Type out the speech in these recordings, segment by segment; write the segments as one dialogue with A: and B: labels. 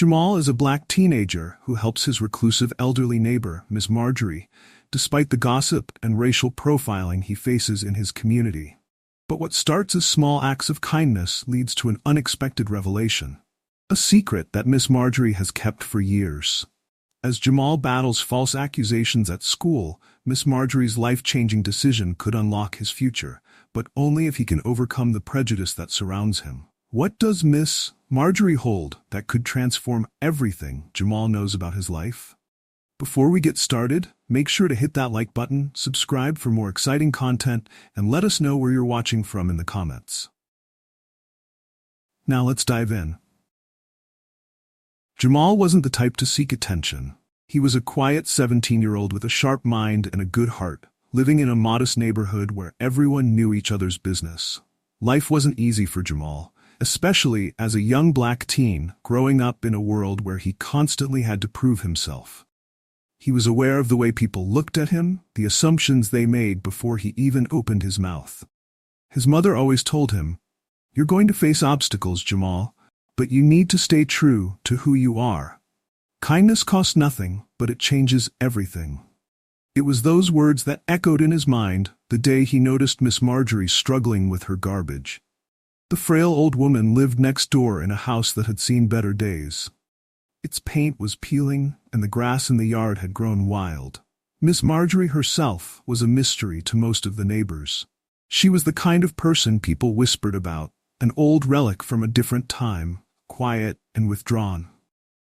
A: Jamal is a black teenager who helps his reclusive elderly neighbor, Miss Marjorie, despite the gossip and racial profiling he faces in his community. But what starts as small acts of kindness leads to an unexpected revelation. A secret that Miss Marjorie has kept for years. As Jamal battles false accusations at school, Miss Marjorie's life-changing decision could unlock his future, but only if he can overcome the prejudice that surrounds him. What does Miss Marjorie hold that could transform everything Jamal knows about his life? Before we get started, make sure to hit that like button, subscribe for more exciting content, and let us know where you're watching from in the comments. Now let's dive in. Jamal wasn't the type to seek attention. He was a quiet 17-year-old with a sharp mind and a good heart, living in a modest neighborhood where everyone knew each other's business. Life wasn't easy for Jamal, especially as a young black teen growing up in a world where he constantly had to prove himself. He was aware of the way people looked at him, the assumptions they made before he even opened his mouth. His mother always told him, "You're going to face obstacles, Jamal, but you need to stay true to who you are. Kindness costs nothing, but it changes everything." It was those words that echoed in his mind the day he noticed Miss Marjorie struggling with her garbage. The frail old woman lived next door in a house that had seen better days. Its paint was peeling, and the grass in the yard had grown wild. Miss Marjorie herself was a mystery to most of the neighbors. She was the kind of person people whispered about, an old relic from a different time, quiet and withdrawn.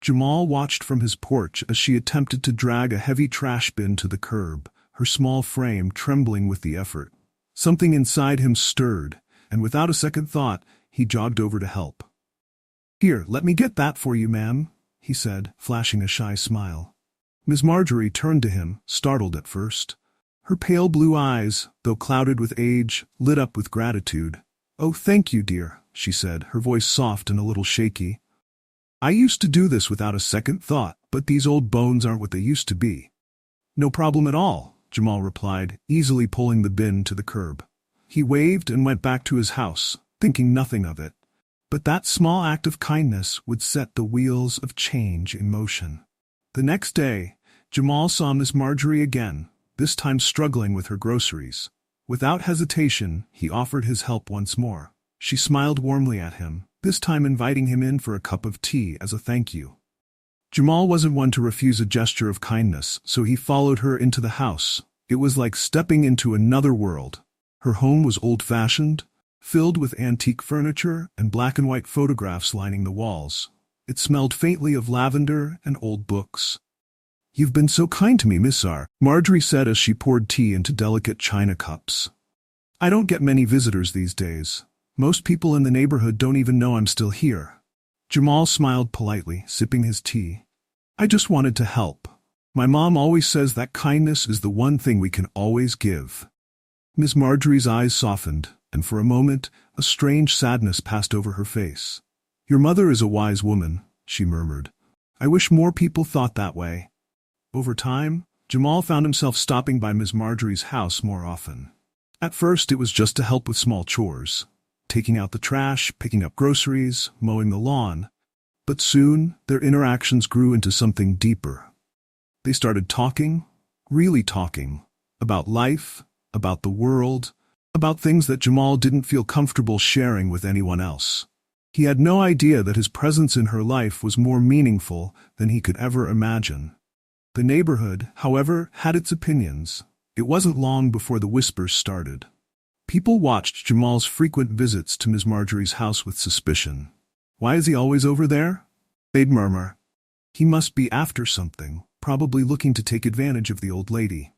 A: Jamal watched from his porch as she attempted to drag a heavy trash bin to the curb, her small frame trembling with the effort. Something inside him stirred, and without a second thought, he jogged over to help. "Here, let me get that for you, ma'am," he said, flashing a shy smile. Miss Marjorie turned to him, startled at first. Her pale blue eyes, though clouded with age, lit up with gratitude. "Oh, thank you, dear," she said, her voice soft and a little shaky. "I used to do this without a second thought, but these old bones aren't what they used to be." "No problem at all," Jamal replied, easily pulling the bin to the curb. He waved and went back to his house, thinking nothing of it. But that small act of kindness would set the wheels of change in motion. The next day, Jamal saw Miss Marjorie again, this time struggling with her groceries. Without hesitation, he offered his help once more. She smiled warmly at him, this time inviting him in for a cup of tea as a thank you. Jamal wasn't one to refuse a gesture of kindness, so he followed her into the house. It was like stepping into another world. Her home was old-fashioned, filled with antique furniture and black and white photographs lining the walls. It smelled faintly of lavender and old books. "You've been so kind to me, Miss R," Marjorie said as she poured tea into delicate china cups. "I don't get many visitors these days. Most people in the neighborhood don't even know I'm still here." Jamal smiled politely, sipping his tea. "I just wanted to help. My mom always says that kindness is the one thing we can always give." Miss Marjorie's eyes softened, and for a moment, a strange sadness passed over her face. "Your mother is a wise woman," she murmured. "I wish more people thought that way." Over time, Jamal found himself stopping by Miss Marjorie's house more often. At first, it was just to help with small chores, taking out the trash, picking up groceries, mowing the lawn. But soon, their interactions grew into something deeper. They started talking, really talking, about life, about the world, about things that Jamal didn't feel comfortable sharing with anyone else. He had no idea that his presence in her life was more meaningful than he could ever imagine. The neighborhood, however, had its opinions. It wasn't long before the whispers started. People watched Jamal's frequent visits to Miss Marjorie's house with suspicion. "Why is he always over there?" they'd murmur. "He must be after something, probably looking to take advantage of the old lady."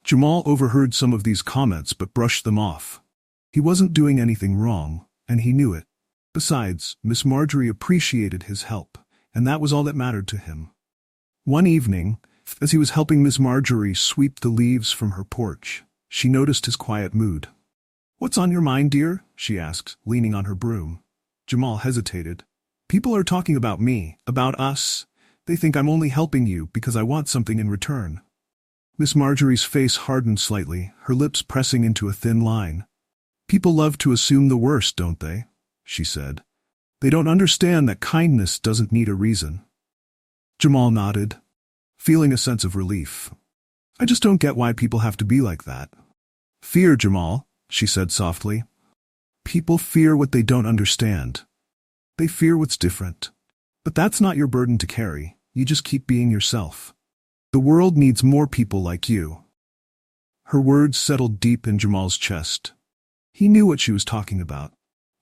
A: Jamal overheard some of these comments but brushed them off. He wasn't doing anything wrong, and he knew it. Besides, Miss Marjorie appreciated his help, and that was all that mattered to him. One evening, as he was helping Miss Marjorie sweep the leaves from her porch, she noticed his quiet mood. "What's on your mind, dear?" she asked, leaning on her broom. Jamal hesitated. "People are talking about me, about us. They think I'm only helping you because I want something in return." Miss Marjorie's face hardened slightly, her lips pressing into a thin line. "People love to assume the worst, don't they?" she said. They don't understand that kindness doesn't need a reason. Jamal nodded, feeling a sense of relief. I just don't get why people have to be like that. Fear, Jamal, she said softly. People fear what they don't understand. They fear what's different. But that's not your burden to carry. You just keep being yourself. The world needs more people like you. Her words settled deep in Jamal's chest. He knew what she was talking about.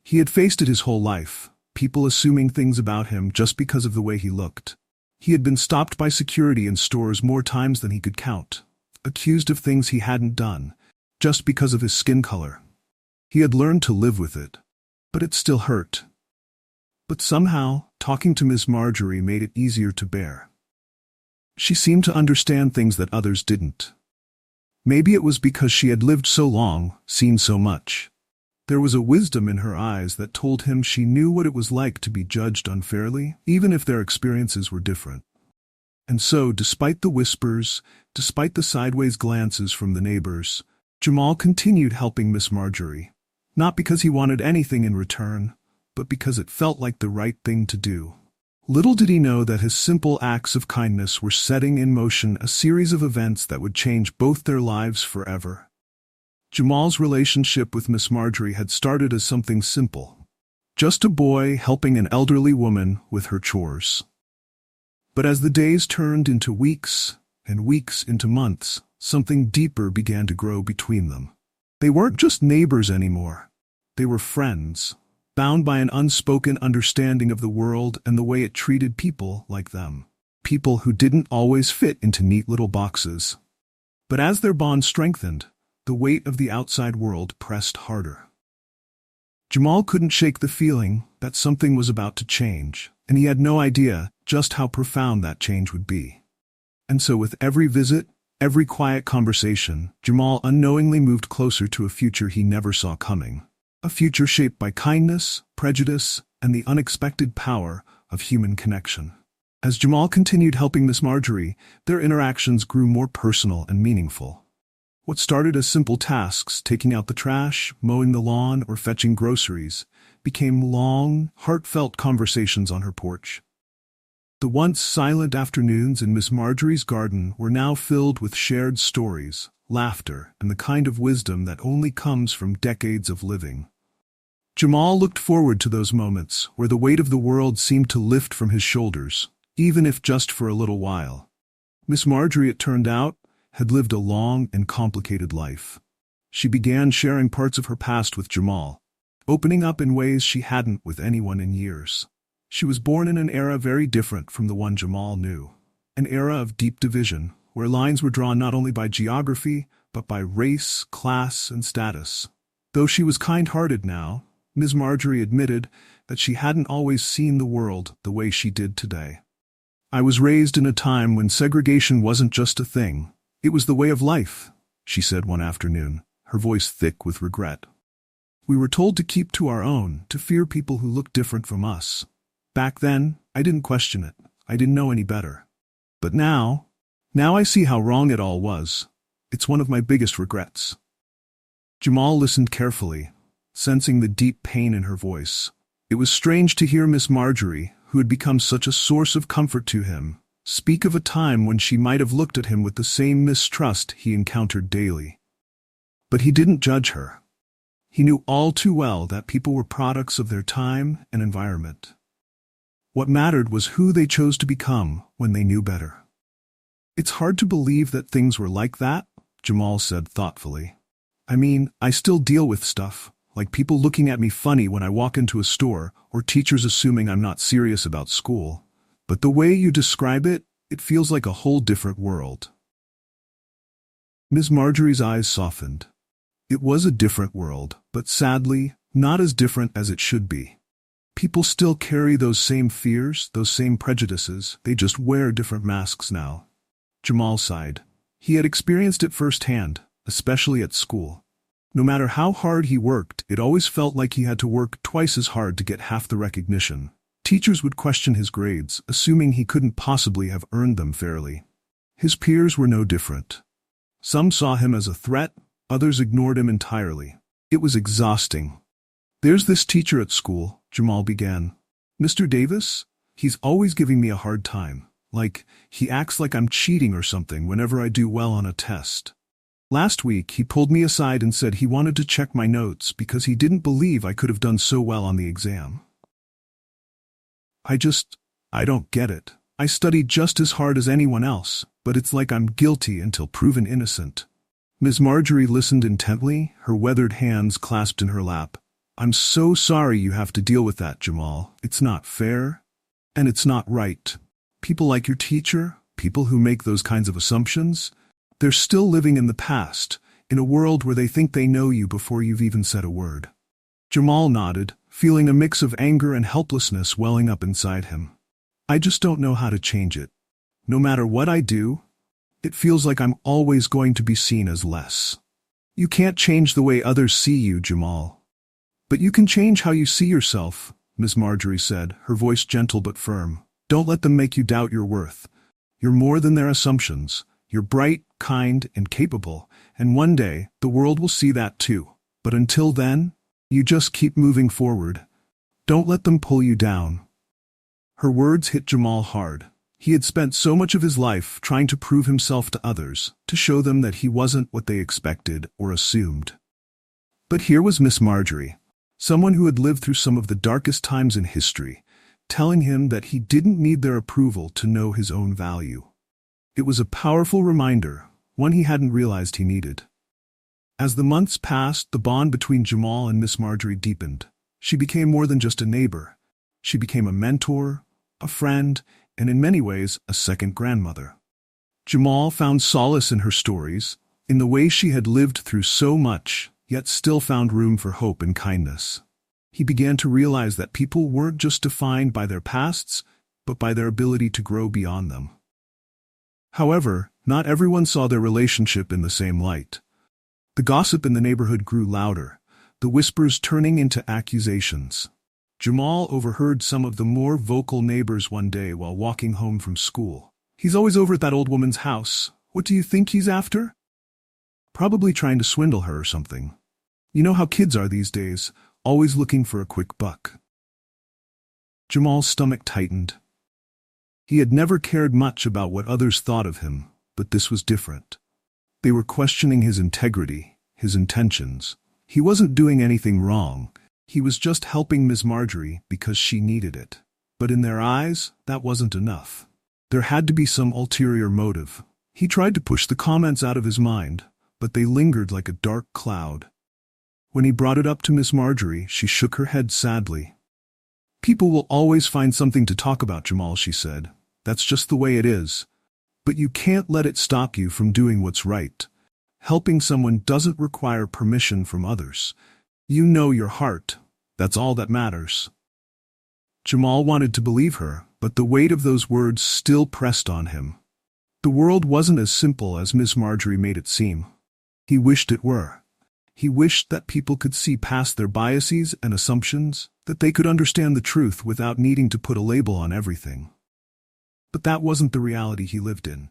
A: He had faced it his whole life, people assuming things about him just because of the way he looked. He had been stopped by security in stores more times than he could count, accused of things he hadn't done, just because of his skin color. He had learned to live with it, but it still hurt. But somehow, talking to Miss Marjorie made it easier to bear. She seemed to understand things that others didn't. Maybe it was because she had lived so long, seen so much. There was a wisdom in her eyes that told him she knew what it was like to be judged unfairly, even if their experiences were different. And so, despite the whispers, despite the sideways glances from the neighbors, Jamal continued helping Miss Marjorie, not because he wanted anything in return, but because it felt like the right thing to do. Little did he know that his simple acts of kindness were setting in motion a series of events that would change both their lives forever. Jamal's relationship with Miss Marjorie had started as something simple. Just a boy helping an elderly woman with her chores. But as the days turned into weeks, and weeks into months, something deeper began to grow between them. They weren't just neighbors anymore. They were friends, bound by an unspoken understanding of the world and the way it treated people like them. People who didn't always fit into neat little boxes. But as their bond strengthened, the weight of the outside world pressed harder. Jamal couldn't shake the feeling that something was about to change, and he had no idea just how profound that change would be. And so with every visit, every quiet conversation, Jamal unknowingly moved closer to a future he never saw coming. A future shaped by kindness, prejudice, and the unexpected power of human connection. As Jamal continued helping Miss Marjorie, their interactions grew more personal and meaningful. What started as simple tasks, taking out the trash, mowing the lawn, or fetching groceries, became long, heartfelt conversations on her porch. The once silent afternoons in Miss Marjorie's garden were now filled with shared stories, laughter, and the kind of wisdom that only comes from decades of living. Jamal looked forward to those moments where the weight of the world seemed to lift from his shoulders, even if just for a little while. Miss Marjorie, it turned out, had lived a long and complicated life. She began sharing parts of her past with Jamal, opening up in ways she hadn't with anyone in years. She was born in an era very different from the one Jamal knew. An era of deep division, where lines were drawn not only by geography, but by race, class, and status. Though she was kind-hearted now, Ms. Marjorie admitted that she hadn't always seen the world the way she did today. I was raised in a time when segregation wasn't just a thing. It was the way of life, she said one afternoon, her voice thick with regret. We were told to keep to our own, to fear people who looked different from us. Back then, I didn't question it. I didn't know any better. But now I see how wrong it all was. It's one of my biggest regrets. Jamal listened carefully, sensing the deep pain in her voice. It was strange to hear Miss Marjorie, who had become such a source of comfort to him, speak of a time when she might have looked at him with the same mistrust he encountered daily. But he didn't judge her. He knew all too well that people were products of their time and environment. What mattered was who they chose to become when they knew better. It's hard to believe that things were like that, Jamal said thoughtfully. I mean, I still deal with stuff, like people looking at me funny when I walk into a store, or teachers assuming I'm not serious about school. But the way you describe it, it feels like a whole different world. Ms. Marjorie's eyes softened. It was a different world, but sadly, not as different as it should be. People still carry those same fears, those same prejudices, they just wear different masks now. Jamal sighed. He had experienced it firsthand, especially at school. No matter how hard he worked, it always felt like he had to work twice as hard to get half the recognition. Teachers would question his grades, assuming he couldn't possibly have earned them fairly. His peers were no different. Some saw him as a threat, others ignored him entirely. It was exhausting. There's this teacher at school, Jamal began. Mr. Davis? He's always giving me a hard time. Like, he acts like I'm cheating or something whenever I do well on a test. Last week, he pulled me aside and said he wanted to check my notes because he didn't believe I could have done so well on the exam. I don't get it. I studied just as hard as anyone else, but it's like I'm guilty until proven innocent. Miss Marjorie listened intently, her weathered hands clasped in her lap. I'm so sorry you have to deal with that, Jamal. It's not fair, and it's not right. People like your teacher, people who make those kinds of assumptions, they're still living in the past, in a world where they think they know you before you've even said a word. Jamal nodded, feeling a mix of anger and helplessness welling up inside him. I just don't know how to change it. No matter what I do, it feels like I'm always going to be seen as less. You can't change the way others see you, Jamal. But you can change how you see yourself, Miss Marjorie said, her voice gentle but firm. Don't let them make you doubt your worth. You're more than their assumptions. You're bright, kind, and capable, and one day, the world will see that too. But until then, you just keep moving forward. Don't let them pull you down. Her words hit Jamal hard. He had spent so much of his life trying to prove himself to others, to show them that he wasn't what they expected or assumed. But here was Miss Marjorie, someone who had lived through some of the darkest times in history, telling him that he didn't need their approval to know his own value. It was a powerful reminder, one he hadn't realized he needed. As the months passed, the bond between Jamal and Miss Marjorie deepened. She became more than just a neighbor. She became a mentor, a friend, and in many ways, a second grandmother. Jamal found solace in her stories, in the way she had lived through so much, yet still found room for hope and kindness. He began to realize that people weren't just defined by their pasts, but by their ability to grow beyond them. However, not everyone saw their relationship in the same light. The gossip in the neighborhood grew louder, the whispers turning into accusations. Jamal overheard some of the more vocal neighbors one day while walking home from school. He's always over at that old woman's house. What do you think he's after? Probably trying to swindle her or something. You know how kids are these days, always looking for a quick buck. Jamal's stomach tightened. He had never cared much about what others thought of him, but this was different. They were questioning his integrity, his intentions. He wasn't doing anything wrong. He was just helping Miss Marjorie because she needed it. But in their eyes, that wasn't enough. There had to be some ulterior motive. He tried to push the comments out of his mind, but they lingered like a dark cloud. When he brought it up to Miss Marjorie, she shook her head sadly. People will always find something to talk about, Jamal, she said. That's just the way it is. But you can't let it stop you from doing what's right. Helping someone doesn't require permission from others. You know your heart. That's all that matters. Jamal wanted to believe her, but the weight of those words still pressed on him. The world wasn't as simple as Miss Marjorie made it seem. He wished it were. He wished that people could see past their biases and assumptions, that they could understand the truth without needing to put a label on everything. But that wasn't the reality he lived in.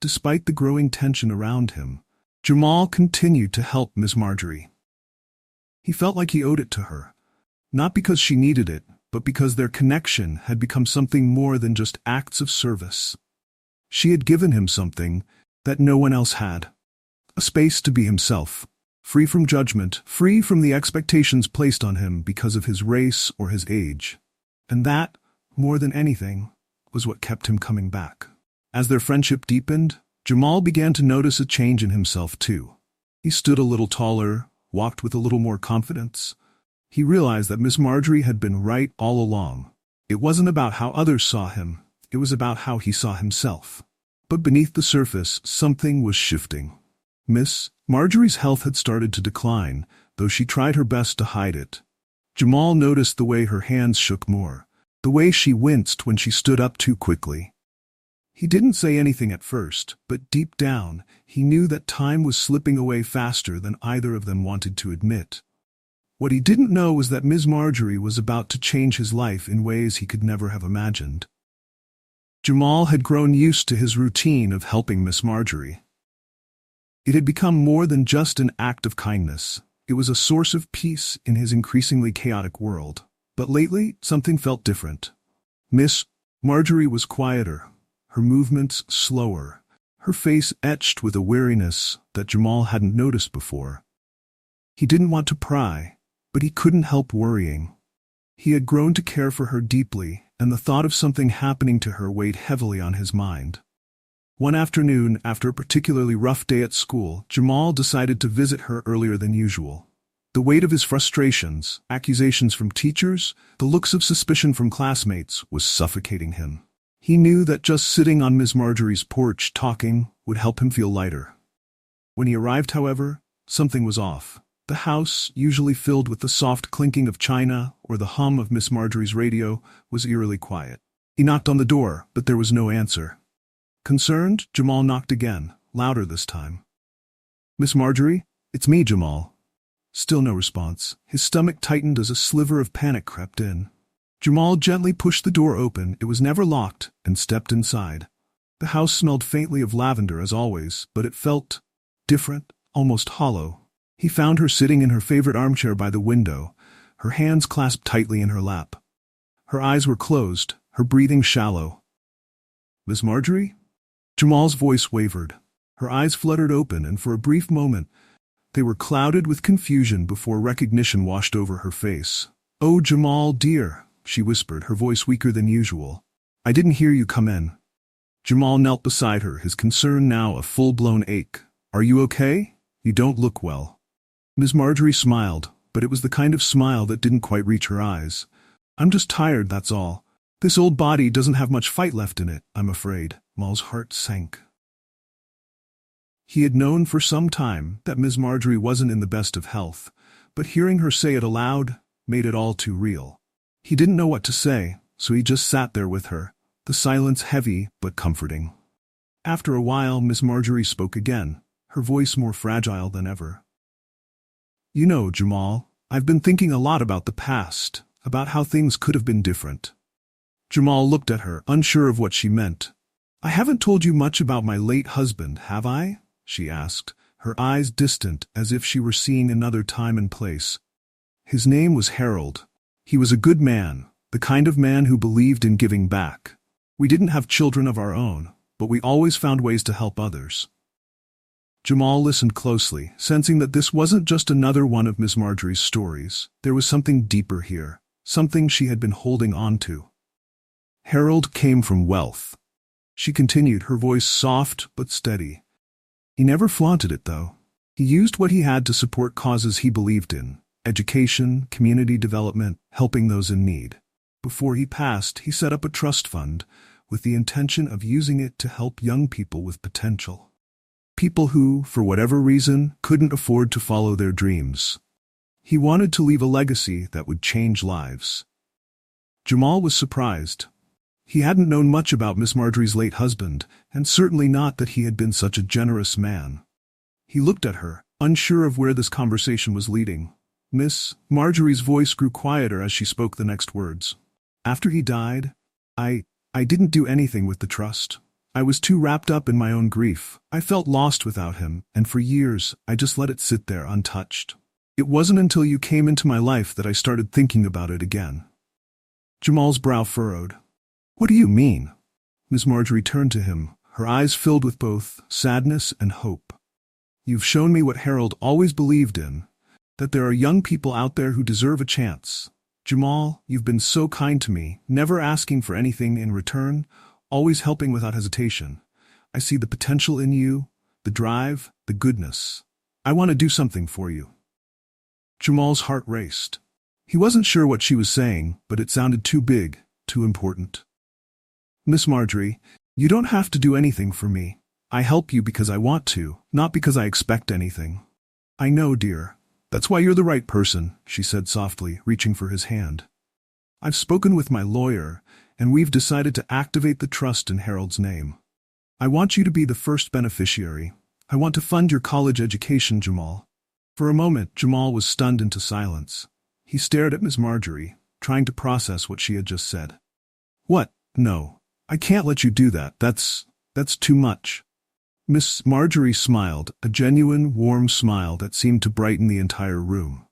A: Despite the growing tension around him, Jamal continued to help Miss Marjorie. He felt like he owed it to her, not because she needed it, but because their connection had become something more than just acts of service. She had given him something that no one else had. A space to be himself, free from judgment, free from the expectations placed on him because of his race or his age. And that, more than anything, was what kept him coming back. As their friendship deepened, Jamal began to notice a change in himself too. He stood a little taller, walked with a little more confidence. He realized that Miss Marjorie had been right all along. It wasn't about how others saw him, it was about how he saw himself. But beneath the surface, something was shifting. Miss Marjorie's health had started to decline, though she tried her best to hide it. Jamal noticed the way her hands shook more, the way she winced when she stood up too quickly. He didn't say anything at first, but deep down, he knew that time was slipping away faster than either of them wanted to admit. What he didn't know was that Miss Marjorie was about to change his life in ways he could never have imagined. Jamal had grown used to his routine of helping Miss Marjorie. It had become more than just an act of kindness. It was a source of peace in his increasingly chaotic world. But lately, something felt different. Miss Marjorie was quieter, her movements slower, her face etched with a weariness that Jamal hadn't noticed before. He didn't want to pry, but he couldn't help worrying. He had grown to care for her deeply, and the thought of something happening to her weighed heavily on his mind. One afternoon, after a particularly rough day at school, Jamal decided to visit her earlier than usual. The weight of his frustrations, accusations from teachers, the looks of suspicion from classmates was suffocating him. He knew that just sitting on Miss Marjorie's porch talking would help him feel lighter. When he arrived, however, something was off. The house, usually filled with the soft clinking of china or the hum of Miss Marjorie's radio, was eerily quiet. He knocked on the door, but there was no answer. Concerned, Jamal knocked again, louder this time. "Miss Marjorie, it's me, Jamal." Still no response. His stomach tightened as a sliver of panic crept in. Jamal gently pushed the door open, it was never locked, and stepped inside. The house smelled faintly of lavender as always, but it felt different, almost hollow. He found her sitting in her favorite armchair by the window, her hands clasped tightly in her lap. Her eyes were closed, her breathing shallow. "Miss Marjorie?" Jamal's voice wavered. Her eyes fluttered open, and for a brief moment, they were clouded with confusion before recognition washed over her face. "Oh, Jamal, dear," she whispered, her voice weaker than usual. "I didn't hear you come in." Jamal knelt beside her, his concern now a full-blown ache. "Are you okay? You don't look well." Miss Marjorie smiled, but it was the kind of smile that didn't quite reach her eyes. "I'm just tired, that's all. This old body doesn't have much fight left in it, I'm afraid." Jamal's heart sank. He had known for some time that Miss Marjorie wasn't in the best of health, but hearing her say it aloud made it all too real. He didn't know what to say, so he just sat there with her, the silence heavy but comforting. After a while, Miss Marjorie spoke again, her voice more fragile than ever. "You know, Jamal, I've been thinking a lot about the past, about how things could have been different." Jamal looked at her, unsure of what she meant. "I haven't told you much about my late husband, have I?" she asked, her eyes distant as if she were seeing another time and place. "His name was Harold. He was a good man, the kind of man who believed in giving back. We didn't have children of our own, but we always found ways to help others." Jamal listened closely, sensing that this wasn't just another one of Miss Marjorie's stories. There was something deeper here, something she had been holding on to. "Harold came from wealth," she continued, her voice soft but steady. "He never flaunted it, though. He used what he had to support causes he believed in: education, community development, helping those in need. Before he passed, he set up a trust fund with the intention of using it to help young people with potential. People who, for whatever reason, couldn't afford to follow their dreams. He wanted to leave a legacy that would change lives." Jamal was surprised. He hadn't known much about Miss Marjorie's late husband, and certainly not that he had been such a generous man. He looked at her, unsure of where this conversation was leading. Miss Marjorie's voice grew quieter as she spoke the next words. "After he died, I didn't do anything with the trust. I was too wrapped up in my own grief. I felt lost without him, and for years, I just let it sit there untouched. It wasn't until you came into my life that I started thinking about it again." Jamal's brow furrowed. "What do you mean?" Miss Marjorie turned to him, her eyes filled with both sadness and hope. "You've shown me what Harold always believed in, that there are young people out there who deserve a chance. Jamal, you've been so kind to me, never asking for anything in return, always helping without hesitation. I see the potential in you, the drive, the goodness. I want to do something for you." Jamal's heart raced. He wasn't sure what she was saying, but it sounded too big, too important. "Miss Marjorie, you don't have to do anything for me. I help you because I want to, not because I expect anything." "I know, dear. That's why you're the right person," she said softly, reaching for his hand. "I've spoken with my lawyer, and we've decided to activate the trust in Harold's name. I want you to be the first beneficiary. I want to fund your college education, Jamal." For a moment, Jamal was stunned into silence. He stared at Miss Marjorie, trying to process what she had just said. "What? No. I can't let you do that. That's too much." Miss Marjorie smiled, a genuine, warm smile that seemed to brighten the entire room.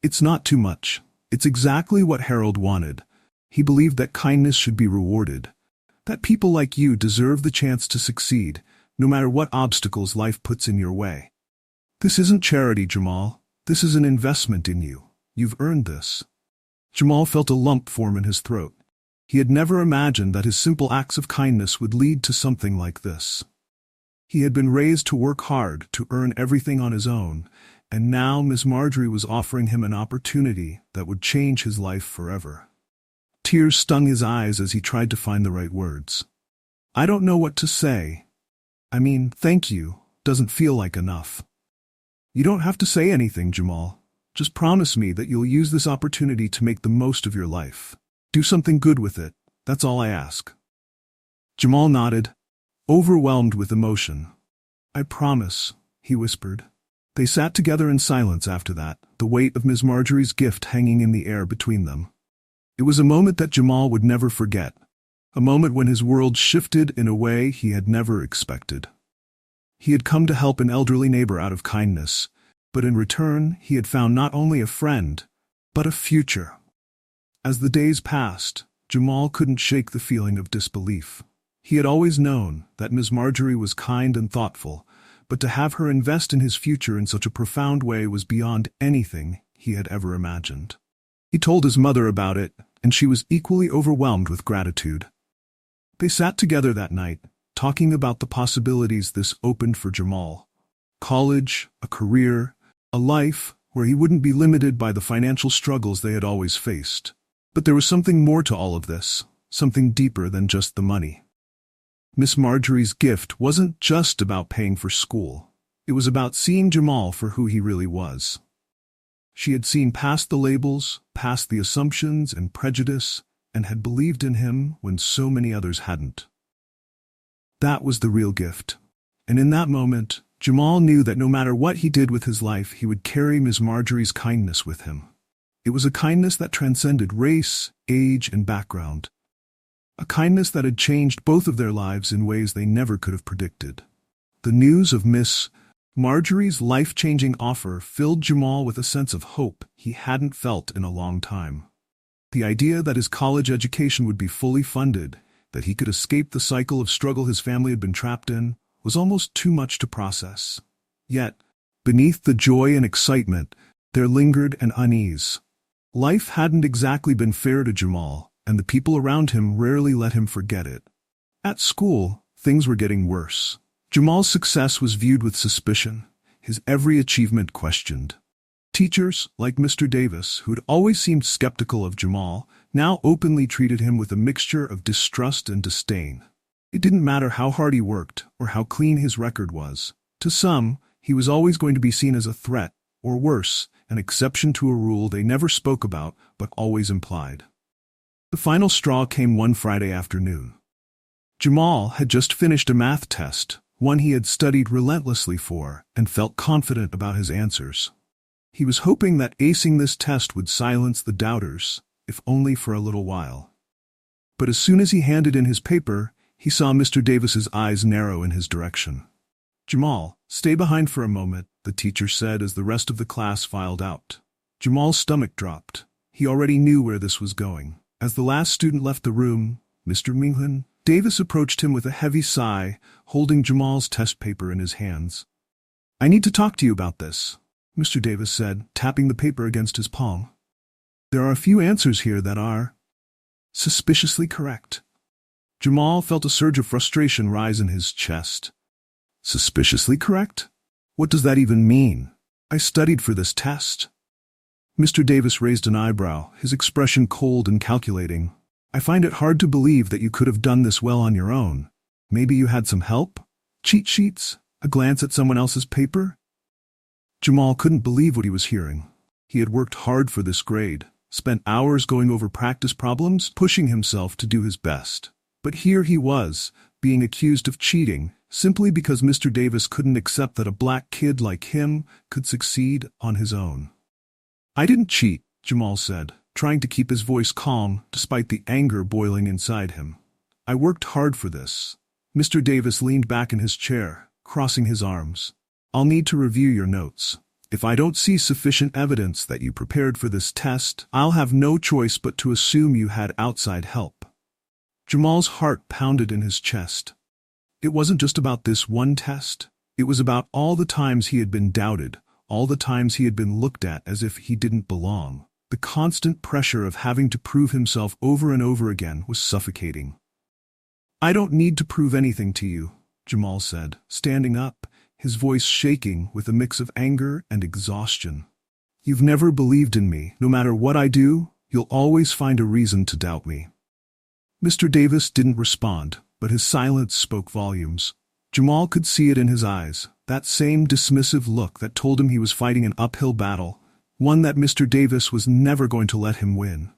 A: "It's not too much. It's exactly what Harold wanted. He believed that kindness should be rewarded, that people like you deserve the chance to succeed, no matter what obstacles life puts in your way. This isn't charity, Jamal. This is an investment in you. You've earned this. Jamal felt a lump form in his throat. He had never imagined that his simple acts of kindness would lead to something like this. He had been raised to work hard, to earn everything on his own, and now Miss Marjorie was offering him an opportunity that would change his life forever. Tears stung his eyes as he tried to find the right words. I don't know what to say. I mean, thank you doesn't feel like enough. You don't have to say anything, Jamal. Just promise me that you'll use this opportunity to make the most of your life. Do something good with it. That's all I ask. Jamal nodded, overwhelmed with emotion. I promise, he whispered. They sat together in silence after that, the weight of Miss Marjorie's gift hanging in the air between them. It was a moment that Jamal would never forget, a moment when his world shifted in a way he had never expected. He had come to help an elderly neighbor out of kindness, but in return he had found not only a friend, but a future. As the days passed, Jamal couldn't shake the feeling of disbelief. He had always known that Miss Marjorie was kind and thoughtful, but to have her invest in his future in such a profound way was beyond anything he had ever imagined. He told his mother about it, and she was equally overwhelmed with gratitude. They sat together that night, talking about the possibilities this opened for Jamal. College, a career, a life where he wouldn't be limited by the financial struggles they had always faced. But there was something more to all of this, something deeper than just the money. Miss Marjorie's gift wasn't just about paying for school. It was about seeing Jamal for who he really was. She had seen past the labels, past the assumptions and prejudice, and had believed in him when so many others hadn't. That was the real gift. And in that moment, Jamal knew that no matter what he did with his life, he would carry Miss Marjorie's kindness with him. It was a kindness that transcended race, age, and background. A kindness that had changed both of their lives in ways they never could have predicted. The news of Miss Marjorie's life-changing offer filled Jamal with a sense of hope he hadn't felt in a long time. The idea that his college education would be fully funded, that he could escape the cycle of struggle his family had been trapped in, was almost too much to process. Yet, beneath the joy and excitement, there lingered an unease. Life hadn't exactly been fair to Jamal, and the people around him rarely let him forget it. At school, things were getting worse. Jamal's success was viewed with suspicion, his every achievement questioned. Teachers, like Mr. Davis, who had always seemed skeptical of Jamal, now openly treated him with a mixture of distrust and disdain. It didn't matter how hard he worked or how clean his record was. To some, he was always going to be seen as a threat, or worse, an exception to a rule they never spoke about but always implied. The final straw came one Friday afternoon. Jamal had just finished a math test, one he had studied relentlessly for, and felt confident about his answers. He was hoping that acing this test would silence the doubters, if only for a little while. But as soon as he handed in his paper, he saw Mr. Davis's eyes narrow in his direction. Jamal, stay behind for a moment, the teacher said as the rest of the class filed out. Jamal's stomach dropped. He already knew where this was going. As the last student left the room, Mr. Minghun, Davis approached him with a heavy sigh, holding Jamal's test paper in his hands. I need to talk to you about this, Mr. Davis said, tapping the paper against his palm. There are a few answers here that are suspiciously correct. Jamal felt a surge of frustration rise in his chest. Suspiciously correct? What does that even mean? I studied for this test. Mr. Davis raised an eyebrow, his expression cold and calculating. I find it hard to believe that you could have done this well on your own. Maybe you had some help? Cheat sheets? A glance at someone else's paper? Jamal couldn't believe what he was hearing. He had worked hard for this grade, spent hours going over practice problems, pushing himself to do his best. But here he was, being accused of cheating, simply because Mr. Davis couldn't accept that a black kid like him could succeed on his own. I didn't cheat, Jamal said, trying to keep his voice calm despite the anger boiling inside him. I worked hard for this. Mr. Davis leaned back in his chair, crossing his arms. I'll need to review your notes. If I don't see sufficient evidence that you prepared for this test, I'll have no choice but to assume you had outside help. Jamal's heart pounded in his chest. It wasn't just about this one test. It was about all the times he had been doubted, all the times he had been looked at as if he didn't belong. The constant pressure of having to prove himself over and over again was suffocating. I don't need to prove anything to you, Jamal said, standing up, his voice shaking with a mix of anger and exhaustion. You've never believed in me. No matter what I do, you'll always find a reason to doubt me. Mr. Davis didn't respond, but his silence spoke volumes. Jamal could see it in his eyes, that same dismissive look that told him he was fighting an uphill battle, one that Mr. Davis was never going to let him win.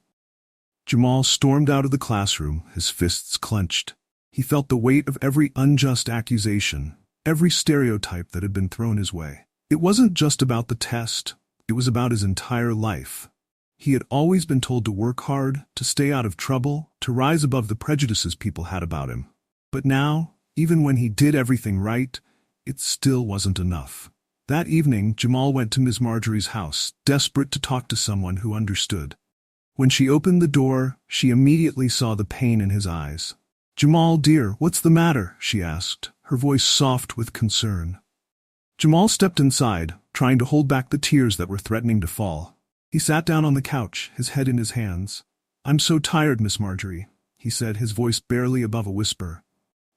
A: Jamal stormed out of the classroom, his fists clenched. He felt the weight of every unjust accusation, every stereotype that had been thrown his way. It wasn't just about the test, it was about his entire life. He had always been told to work hard, to stay out of trouble, to rise above the prejudices people had about him. But now, even when he did everything right, it still wasn't enough. That evening, Jamal went to Miss Marjorie's house, desperate to talk to someone who understood. When she opened the door, she immediately saw the pain in his eyes. "Jamal, dear, what's the matter?" she asked, her voice soft with concern. Jamal stepped inside, trying to hold back the tears that were threatening to fall. He sat down on the couch, his head in his hands. "I'm so tired, Miss Marjorie," he said, his voice barely above a whisper.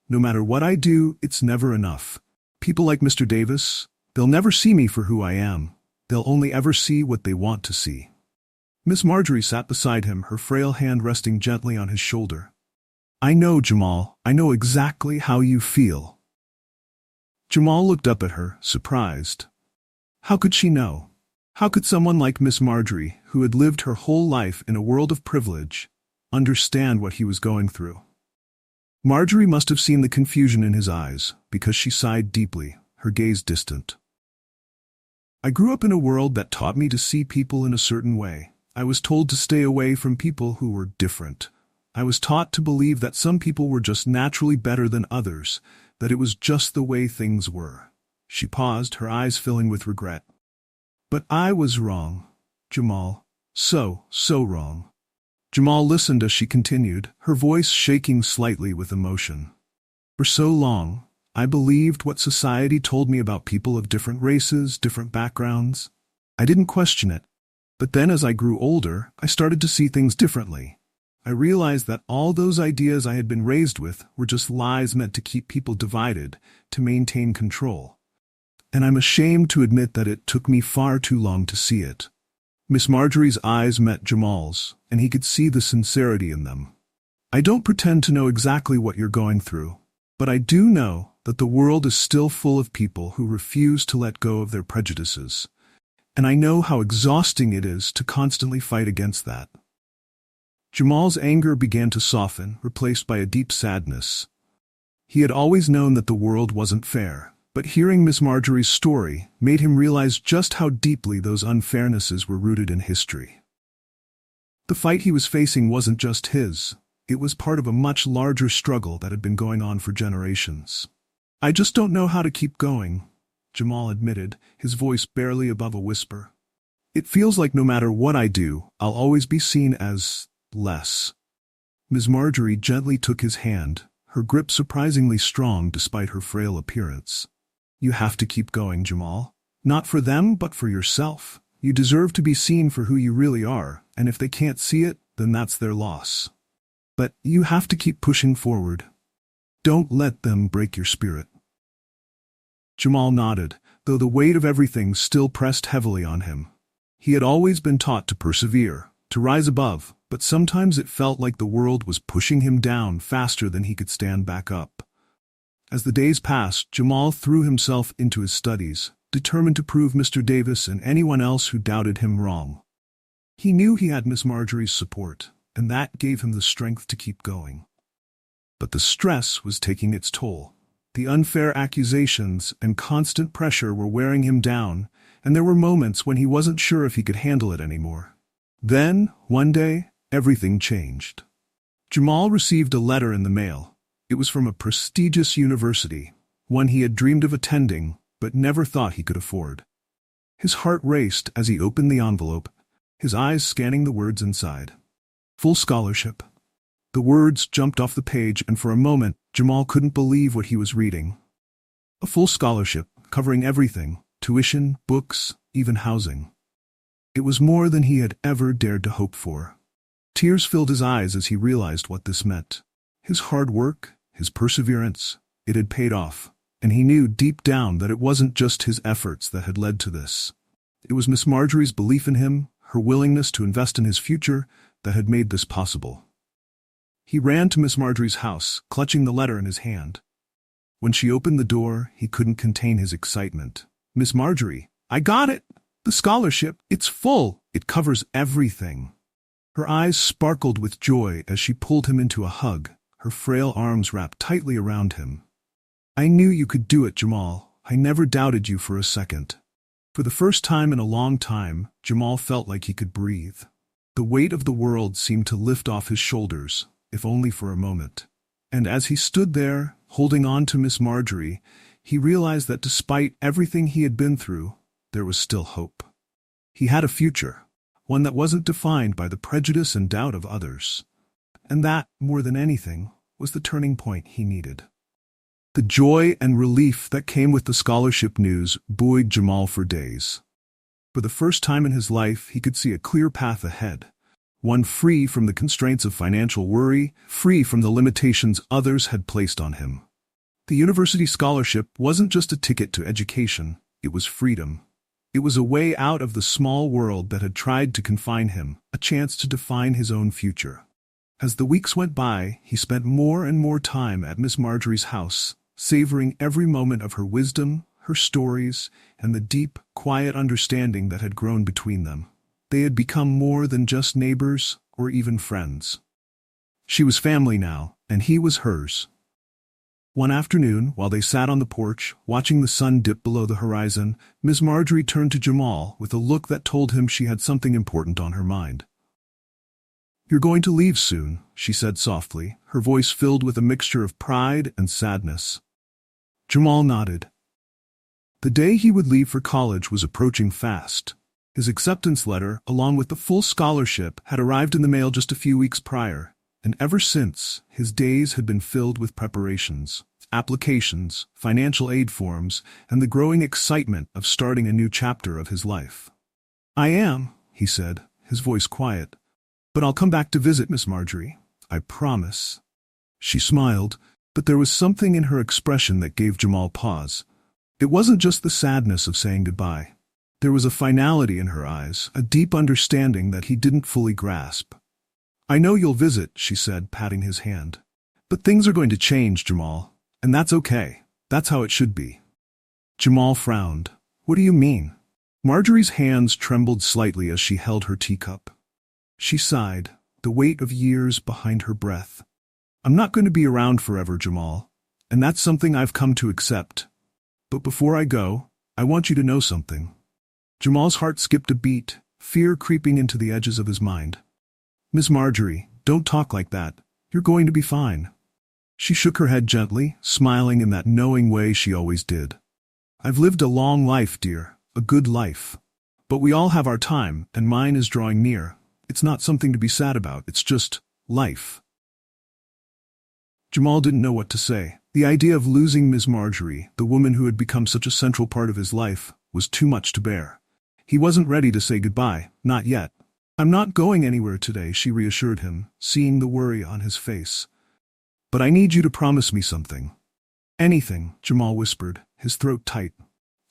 A: "No matter what I do, it's never enough. People like Mr. Davis, they'll never see me for who I am. They'll only ever see what they want to see." Miss Marjorie sat beside him, her frail hand resting gently on his shoulder. "I know, Jamal. I know exactly how you feel." Jamal looked up at her, surprised. How could she know? How could someone like Miss Marjorie, who had lived her whole life in a world of privilege, understand what he was going through? Marjorie must have seen the confusion in his eyes, because she sighed deeply, her gaze distant. "I grew up in a world that taught me to see people in a certain way. I was told to stay away from people who were different. I was taught to believe that some people were just naturally better than others, that it was just the way things were." She paused, her eyes filling with regret. "But I was wrong, Jamal. So wrong." Jamal listened as she continued, her voice shaking slightly with emotion. "For so long, I believed what society told me about people of different races, different backgrounds. I didn't question it. But then as I grew older, I started to see things differently. I realized that all those ideas I had been raised with were just lies meant to keep people divided, to maintain control. And I'm ashamed to admit that it took me far too long to see it." Miss Marjorie's eyes met Jamal's, and he could see the sincerity in them. "I don't pretend to know exactly what you're going through, but I do know that the world is still full of people who refuse to let go of their prejudices. And I know how exhausting it is to constantly fight against that." Jamal's anger began to soften, replaced by a deep sadness. He had always known that the world wasn't fair, but hearing Miss Marjorie's story made him realize just how deeply those unfairnesses were rooted in history. The fight he was facing wasn't just his. It was part of a much larger struggle that had been going on for generations. "I just don't know how to keep going," Jamal admitted, his voice barely above a whisper. "It feels like no matter what I do, I'll always be seen as less." Ms. Marjorie gently took his hand, her grip surprisingly strong despite her frail appearance. "You have to keep going, Jamal. Not for them, but for yourself. You deserve to be seen for who you really are, and if they can't see it, then that's their loss. But you have to keep pushing forward. Don't let them break your spirit." Jamal nodded, though the weight of everything still pressed heavily on him. He had always been taught to persevere, to rise above, but sometimes it felt like the world was pushing him down faster than he could stand back up. As the days passed, Jamal threw himself into his studies, determined to prove Mr. Davis and anyone else who doubted him wrong. He knew he had Miss Marjorie's support, and that gave him the strength to keep going. But the stress was taking its toll. The unfair accusations and constant pressure were wearing him down, and there were moments when he wasn't sure if he could handle it anymore. Then, one day, everything changed. Jamal received a letter in the mail. It was from a prestigious university, one he had dreamed of attending, but never thought he could afford. His heart raced as he opened the envelope, his eyes scanning the words inside. Full scholarship. The words jumped off the page, and for a moment, Jamal couldn't believe what he was reading. A full scholarship, covering everything: tuition, books, even housing. It was more than he had ever dared to hope for. Tears filled his eyes as he realized what this meant. His hard work, his perseverance, it had paid off, and he knew deep down that it wasn't just his efforts that had led to this. It was Miss Marjorie's belief in him, her willingness to invest in his future, that had made this possible. He ran to Miss Marjorie's house, clutching the letter in his hand. When she opened the door, he couldn't contain his excitement. "Miss Marjorie, I got it! The scholarship, it's full! It covers everything!" Her eyes sparkled with joy as she pulled him into a hug, her frail arms wrapped tightly around him. "I knew you could do it, Jamal. I never doubted you for a second." For the first time in a long time, Jamal felt like he could breathe. The weight of the world seemed to lift off his shoulders, if only for a moment. And as he stood there, holding on to Miss Marjorie, he realized that despite everything he had been through, there was still hope. He had a future, one that wasn't defined by the prejudice and doubt of others. And that, more than anything, was the turning point he needed. The joy and relief that came with the scholarship news buoyed Jamal for days. For the first time in his life, he could see a clear path ahead, one free from the constraints of financial worry, free from the limitations others had placed on him. The university scholarship wasn't just a ticket to education, it was freedom. It was a way out of the small world that had tried to confine him, a chance to define his own future. As the weeks went by, he spent more and more time at Miss Marjorie's house, savoring every moment of her wisdom, her stories, and the deep, quiet understanding that had grown between them. They had become more than just neighbors or even friends. She was family now, and he was hers. One afternoon, while they sat on the porch, watching the sun dip below the horizon, Miss Marjorie turned to Jamal with a look that told him she had something important on her mind. "You're going to leave soon," she said softly, her voice filled with a mixture of pride and sadness. Jamal nodded. The day he would leave for college was approaching fast. His acceptance letter, along with the full scholarship, had arrived in the mail just a few weeks prior, and ever since, his days had been filled with preparations, applications, financial aid forms, and the growing excitement of starting a new chapter of his life. "I am," he said, his voice quiet, "but I'll come back to visit Miss Marjorie. I promise." She smiled, but there was something in her expression that gave Jamal pause. It wasn't just the sadness of saying goodbye. There was a finality in her eyes, a deep understanding that he didn't fully grasp. "I know you'll visit," she said, patting his hand. "But things are going to change, Jamal. And that's okay. That's how it should be." Jamal frowned. "What do you mean?" Marjorie's hands trembled slightly as she held her teacup. She sighed, the weight of years behind her breath. "I'm not going to be around forever, Jamal, and that's something I've come to accept. But before I go, I want you to know something." Jamal's heart skipped a beat, fear creeping into the edges of his mind. "Miss Marjorie, don't talk like that. You're going to be fine." She shook her head gently, smiling in that knowing way she always did. "I've lived a long life, dear, a good life. But we all have our time, and mine is drawing near. It's not something to be sad about, it's just life." Jamal didn't know what to say. The idea of losing Miss Marjorie, the woman who had become such a central part of his life, was too much to bear. He wasn't ready to say goodbye, not yet. "I'm not going anywhere today," she reassured him, seeing the worry on his face. "But I need you to promise me something." "Anything," Jamal whispered, his throat tight.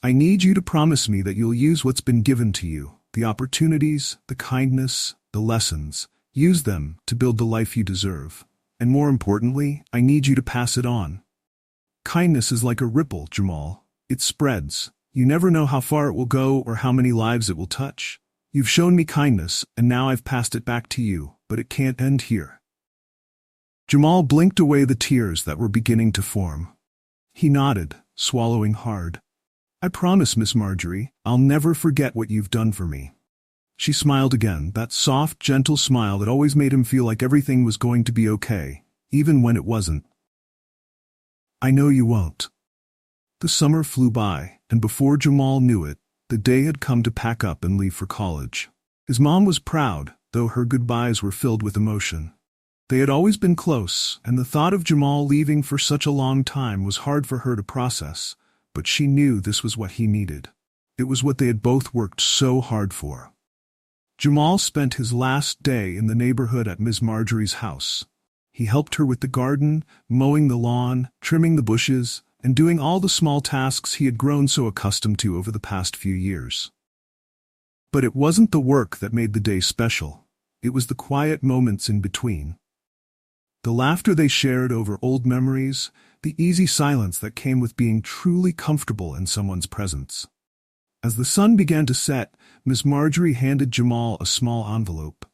A: "I need you to promise me that you'll use what's been given to you, the opportunities, the kindness, the lessons. Use them to build the life you deserve. And more importantly, I need you to pass it on. Kindness is like a ripple, Jamal. It spreads. You never know how far it will go or how many lives it will touch. You've shown me kindness, and now I've passed it back to you, but it can't end here." Jamal blinked away the tears that were beginning to form. He nodded, swallowing hard. "I promise, Miss Marjorie, I'll never forget what you've done for me." She smiled again, that soft, gentle smile that always made him feel like everything was going to be okay, even when it wasn't. "I know you won't." The summer flew by, and before Jamal knew it, The day had come to pack up and leave for college. His mom was proud, though her goodbyes were filled with emotion. They had always been close, and the thought of Jamal leaving for such a long time was hard for her to process, but she knew this was what he needed. It was what they had both worked so hard for. Jamal spent his last day in the neighborhood at Miss Marjorie's house. He helped her with the garden, mowing the lawn, trimming the bushes, and doing all the small tasks he had grown so accustomed to over the past few years. But it wasn't the work that made the day special. It was the quiet moments in between. The laughter they shared over old memories, the easy silence that came with being truly comfortable in someone's presence. As the sun began to set, Miss Marjorie handed Jamal a small envelope.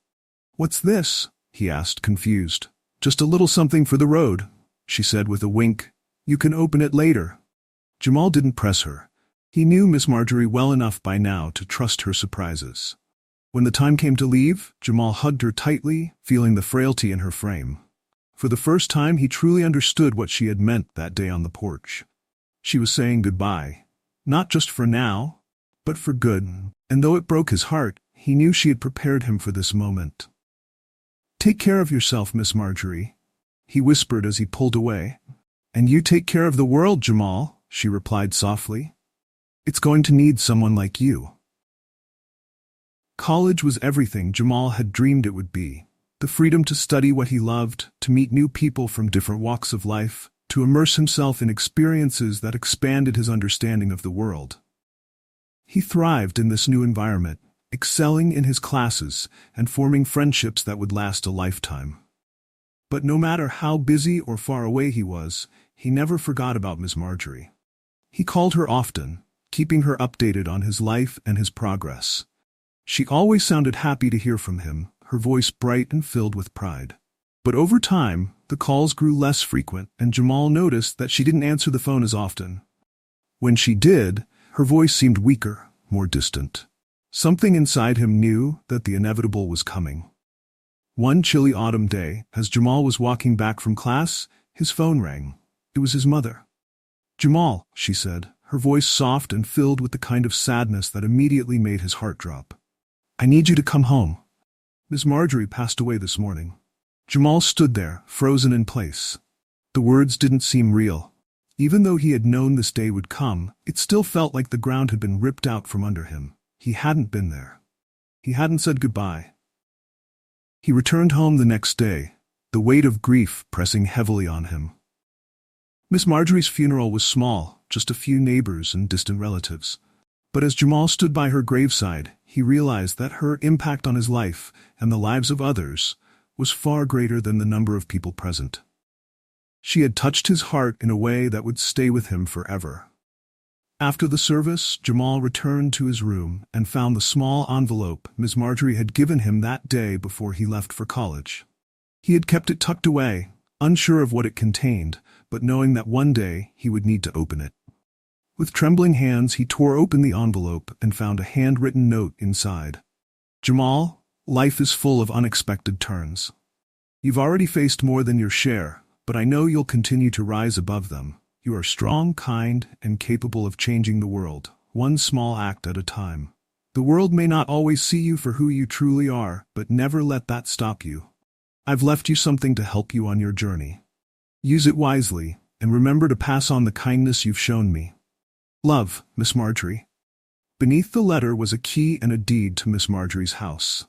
A: "What's this?" he asked, confused. "Just a little something for the road," she said with a wink. "You can open it later." Jamal didn't press her. He knew Miss Marjorie well enough by now to trust her surprises. When the time came to leave, Jamal hugged her tightly, feeling the frailty in her frame. For the first time, he truly understood what she had meant that day on the porch. She was saying goodbye, not just for now, but for good, and though it broke his heart, he knew she had prepared him for this moment. "Take care of yourself, Miss Marjorie," he whispered as he pulled away. "And you take care of the world, Jamal," she replied softly. "It's going to need someone like you." College was everything Jamal had dreamed it would be. The freedom to study what he loved, to meet new people from different walks of life, to immerse himself in experiences that expanded his understanding of the world. He thrived in this new environment, excelling in his classes and forming friendships that would last a lifetime. But no matter how busy or far away he was, he never forgot about Miss Marjorie. He called her often, keeping her updated on his life and his progress. She always sounded happy to hear from him, her voice bright and filled with pride. But over time, the calls grew less frequent, and Jamal noticed that she didn't answer the phone as often. When she did, her voice seemed weaker, more distant. Something inside him knew that the inevitable was coming. One chilly autumn day, as Jamal was walking back from class, his phone rang. It was his mother. "Jamal," she said, her voice soft and filled with the kind of sadness that immediately made his heart drop. "I need you to come home. Miss Marjorie passed away this morning." Jamal stood there, frozen in place. The words didn't seem real. Even though he had known this day would come, it still felt like the ground had been ripped out from under him. He hadn't been there. He hadn't said goodbye. He returned home the next day, the weight of grief pressing heavily on him. Miss Marjorie's funeral was small, just a few neighbors and distant relatives. But as Jamal stood by her graveside, he realized that her impact on his life, and the lives of others, was far greater than the number of people present. She had touched his heart in a way that would stay with him forever. After the service, Jamal returned to his room and found the small envelope Miss Marjorie had given him that day before he left for college. He had kept it tucked away, unsure of what it contained, but knowing that one day he would need to open it. With trembling hands, he tore open the envelope and found a handwritten note inside. "Jamal, life is full of unexpected turns. You've already faced more than your share, but I know you'll continue to rise above them. You are strong, kind, and capable of changing the world, one small act at a time. The world may not always see you for who you truly are, but never let that stop you. I've left you something to help you on your journey. Use it wisely, and remember to pass on the kindness you've shown me. Love, Miss Marjorie." Beneath the letter was a key and a deed to Miss Marjorie's house.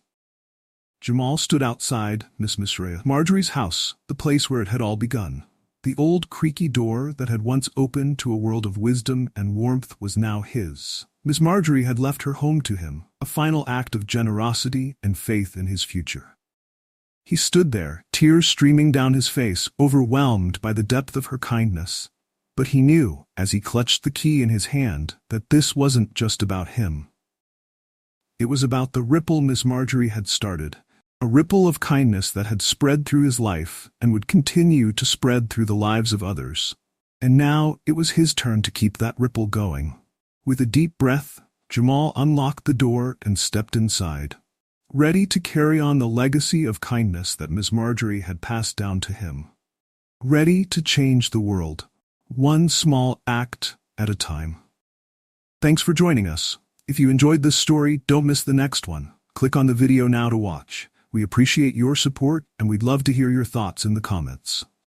A: Jamal stood outside Miss Marjorie's house, the place where it had all begun. The old creaky door that had once opened to a world of wisdom and warmth was now his. Miss Marjorie had left her home to him, a final act of generosity and faith in his future. He stood there, tears streaming down his face, overwhelmed by the depth of her kindness. But he knew, as he clutched the key in his hand, that this wasn't just about him. It was about the ripple Miss Marjorie had started, a ripple of kindness that had spread through his life and would continue to spread through the lives of others. And now it was his turn to keep that ripple going. With a deep breath, Jamal unlocked the door and stepped inside, ready to carry on the legacy of kindness that Miss Marjorie had passed down to him. Ready to change the world, one small act at a time. Thanks for joining us. If you enjoyed this story, don't miss the next one. Click on the video now to watch. We appreciate your support, and we'd love to hear your thoughts in the comments.